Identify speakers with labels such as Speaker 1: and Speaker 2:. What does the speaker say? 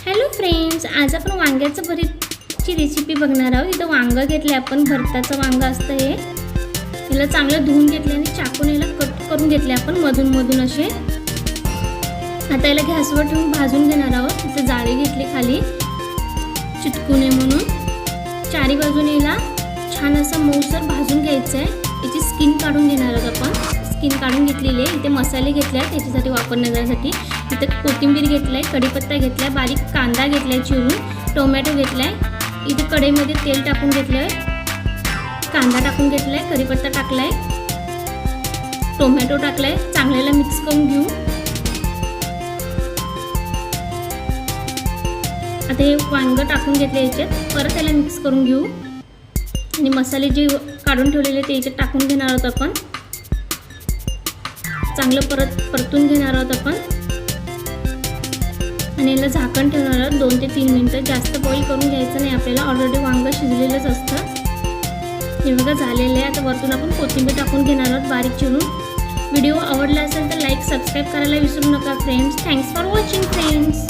Speaker 1: Hello friends, आज आपण वांग्याचं भरीतची रेसिपी बघणार आहोत। इथं वांगं घेतले आपण, भरताचं वांगं असतं हे। याला चांगलं धुवून घेतले आणि चाकून याला कट करून घेतले आपण मधून असे। आता याला गॅसवर ठेवून भाजून घेणार आहोत। इथं जाळी घेतली खाली चिटकू नये म्हणून। चारी बाजूने याला छान असं मऊसर भाजून घ्यायचं आहे। याची स्किन काढून घेणार आहोत आपण। स्किन काढून घेतलेली आहे। इथे मसाले घेतले आहेत त्याच्यासाठी वापरण्यासाठी। इथे कोथिंबीर घेतलाय, कढीपत्ता घेतलाय, बारीक कांदा घेतलाय चिरून, टोमॅटो घेतलाय। इथे कढईमध्ये तेल टाकून घेतलंय, कांदा टाकून घेतलाय, कढीपत्ता टाकलाय, टोमॅटो टाकलाय। चांगल्याला मिक्स करून घेऊ। आता हे वांगं टाकून घेतले याच्यात, परत याला मिक्स करून घेऊ आणि मसाले जे काढून ठेवलेले ते याच्यात टाकून घेणार आहोत आपण। चांगलं परतून घेणार आहोत आपण आणि याला झाकण ठेवणार आहोत 2 ते 3 मिनिटं। जास्त बॉईल करून घ्यायचं नाही आपल्याला, ऑलरेडी वांगं शिजलेलंच असतं। हे बघा झालेलं आहे। आता वरतून आपण कोथिंबीर टाकून घेणार आहोत बारीक चिरून। व्हिडिओ आवडला असेल तर लाईक सबस्क्राईब करायला विसरू नका friends. Thanks for watching friends.